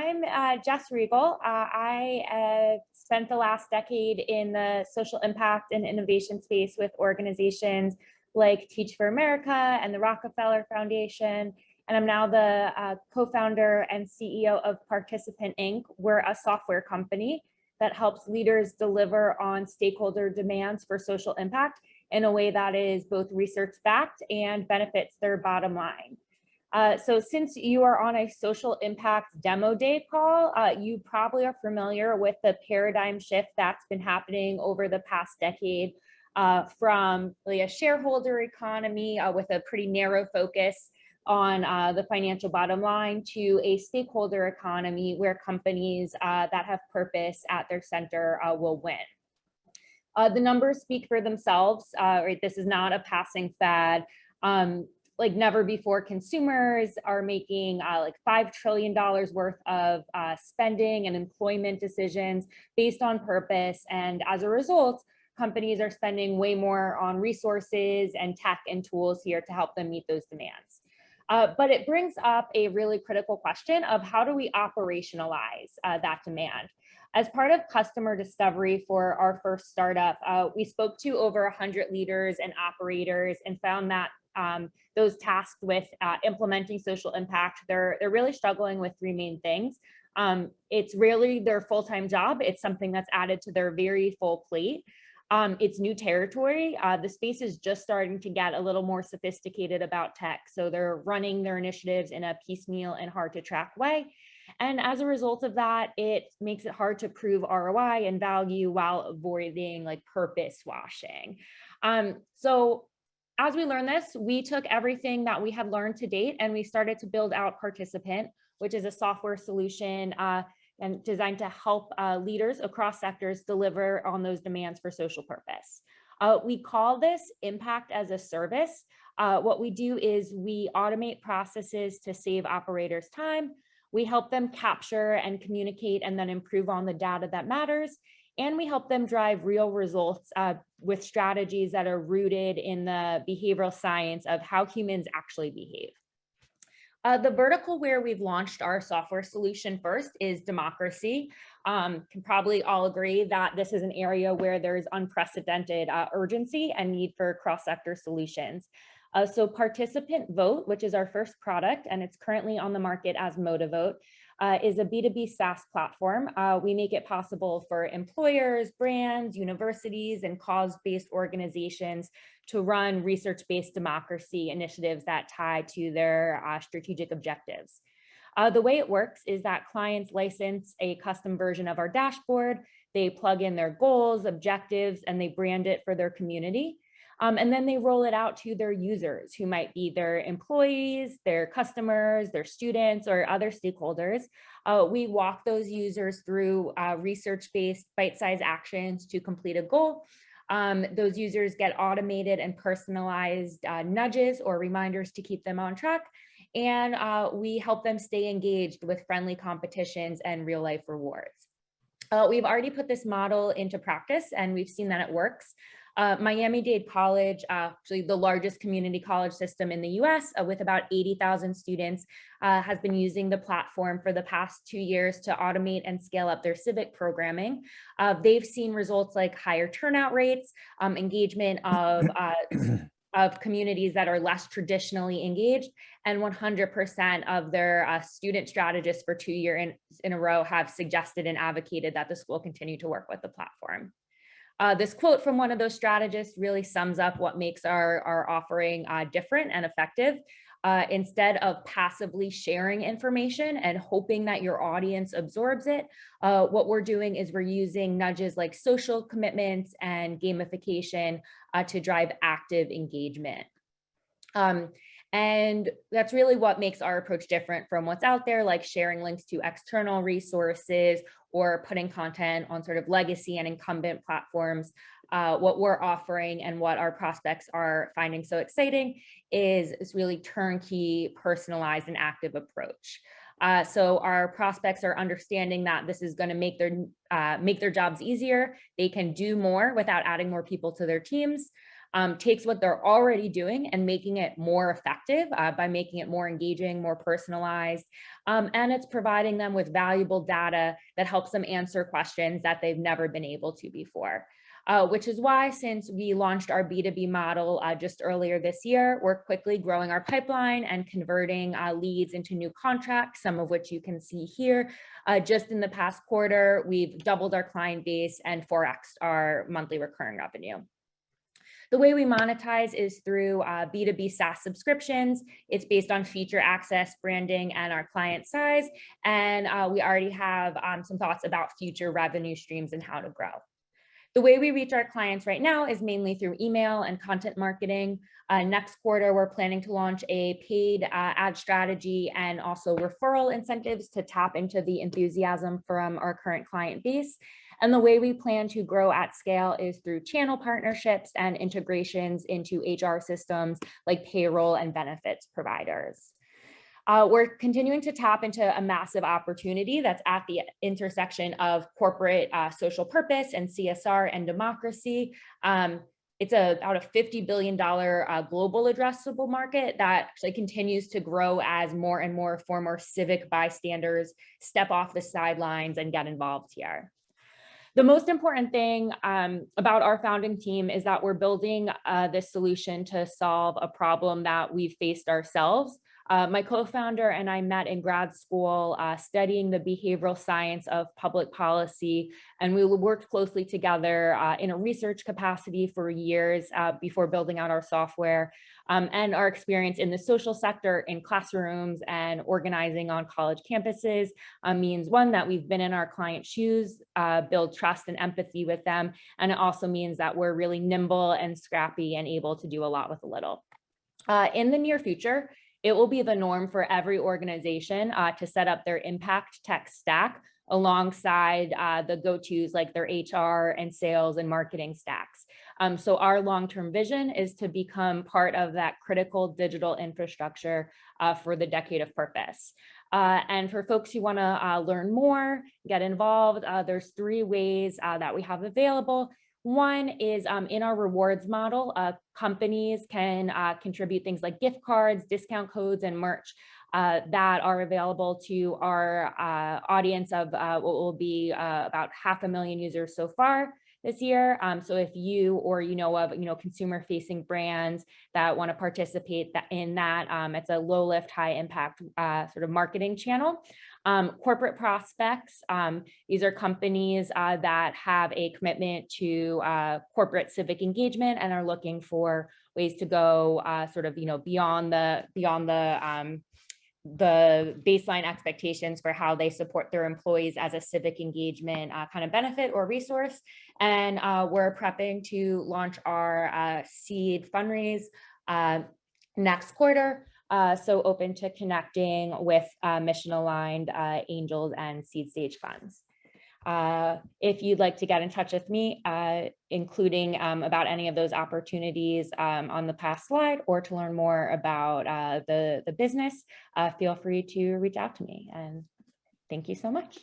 I'm Jess Riegel. I spent the last decade in the social impact and innovation space with organizations like Teach for America and the Rockefeller Foundation. And I'm now the co-founder and CEO of Participant Inc. We're a software company that helps leaders deliver on stakeholder demands for social impact in a way that is both research-backed and benefits their bottom line. So since you are on a social impact demo day call, you probably are familiar with the paradigm shift that's been happening over the past decade from really a shareholder economy with a pretty narrow focus on the financial bottom line to a stakeholder economy where companies that have purpose at their center will win. The numbers speak for themselves, right? This is not a passing fad. Like never before, consumers are making like $5 trillion worth of spending and employment decisions based on purpose. And as a result, companies are spending way more on resources and tech and tools here to help them meet those demands. But it brings up a really critical question of how do we operationalize that demand? As part of customer discovery for our first startup, we spoke to over 100 leaders and operators and found that those tasked with implementing social impact, they're really struggling with three main things. It's really their full-time job. It's something that's added to their very full plate. It's new territory. The space is just starting to get a little more sophisticated about tech. So they're running their initiatives in a piecemeal and hard to track way. And as a result of that, it makes it hard to prove ROI and value while avoiding like purpose washing. So as we learned this, we took everything that we had learned to date and we started to build out Participant, which is a software solution and designed to help leaders across sectors deliver on those demands for social purpose. We call this impact as a service. What we do is we automate processes to save operators time. We help them capture and communicate and then improve on the data that matters. And we help them drive real results with strategies that are rooted in the behavioral science of how humans actually behave. The vertical where we've launched our software solution first is democracy. Can probably all agree that this is an area where there's unprecedented urgency and need for cross-sector solutions. So Participant Vote, which is our first product, and it's currently on the market as Motivote, is a B2B SaaS platform. We make it possible for employers, brands, universities, and cause-based organizations to run research-based democracy initiatives that tie to their strategic objectives. The way it works is that clients license a custom version of our dashboard, they plug in their goals, objectives, and they brand it for their community. And then they roll it out to their users who might be their employees, their customers, their students, or other stakeholders. We walk those users through research-based bite-sized actions to complete a goal. Those users get automated and personalized nudges or reminders to keep them on track. And we help them stay engaged with friendly competitions and real-life rewards. We've already put this model into practice and we've seen that it works. Miami-Dade College, actually the largest community college system in the US with about 80,000 students, has been using the platform for the past 2 years to automate and scale up their civic programming. They've seen results like higher turnout rates, engagement of communities that are less traditionally engaged, and 100% of their student strategists for 2 years in a row have suggested and advocated that the school continue to work with the platform. This quote from one of those strategists really sums up what makes our offering different and effective. Instead of passively sharing information and hoping that your audience absorbs it, what we're doing is we're using nudges like social commitments and gamification to drive active engagement. And that's really what makes our approach different from what's out there, like sharing links to external resources or putting content on sort of legacy and incumbent platforms. What we're offering and what our prospects are finding so exciting is this really turnkey, personalized, and active approach. So our prospects are understanding that this is going to make their jobs easier. They can do more without adding more people to their teams. takes what they're already doing and making it more effective by making it more engaging, more personalized. And it's providing them with valuable data that helps them answer questions that they've never been able to before. Which is why, since we launched our B2B model just earlier this year, we're quickly growing our pipeline and converting leads into new contracts, some of which you can see here. Just in the past quarter, we've doubled our client base and 4x'd our monthly recurring revenue. The way we monetize is through B2B SaaS subscriptions. It's based on feature access, branding, and our client size. And we already have some thoughts about future revenue streams and how to grow. The way we reach our clients right now is mainly through email and content marketing. Next quarter, we're planning to launch a paid ad strategy and also referral incentives to tap into the enthusiasm from our current client base. And the way we plan to grow at scale is through channel partnerships and integrations into HR systems like payroll and benefits providers. We're continuing to tap into a massive opportunity that's at the intersection of corporate social purpose and CSR and democracy. It's about a $50 billion global addressable market that actually continues to grow as more and more former civic bystanders step off the sidelines and get involved here. The most important thing about our founding team is that we're building this solution to solve a problem that we've faced ourselves. My co-founder and I met in grad school studying the behavioral science of public policy, and we worked closely together in a research capacity for years before building out our software. And our experience in the social sector, in classrooms and organizing on college campuses means, one, that we've been in our clients' shoes, build trust and empathy with them, and it also means that we're really nimble and scrappy and able to do a lot with a little. In the near future, it will be the norm for every organization to set up their impact tech stack alongside the go-tos like their HR and sales and marketing stacks. So our long-term vision is to become part of that critical digital infrastructure for the decade of purpose. And for folks who want to learn more, get involved, there's 3 ways that we have available. One is in our rewards model, companies can contribute things like gift cards, discount codes, and merch that are available to our audience of what will be about 500,000 users so far this year. So if you or you know of consumer-facing brands that want to participate in that, it's a low-lift, high-impact sort of marketing channel. Corporate prospects, these are companies that have a commitment to corporate civic engagement and are looking for ways to go sort of beyond the baseline expectations for how they support their employees as a civic engagement kind of benefit or resource. And we're prepping to launch our seed fundraise next quarter. So open to connecting with mission-aligned angels and seed stage funds. If you'd like to get in touch with me, including about any of those opportunities on the past slide, or to learn more about the business, feel free to reach out to me. And thank you so much.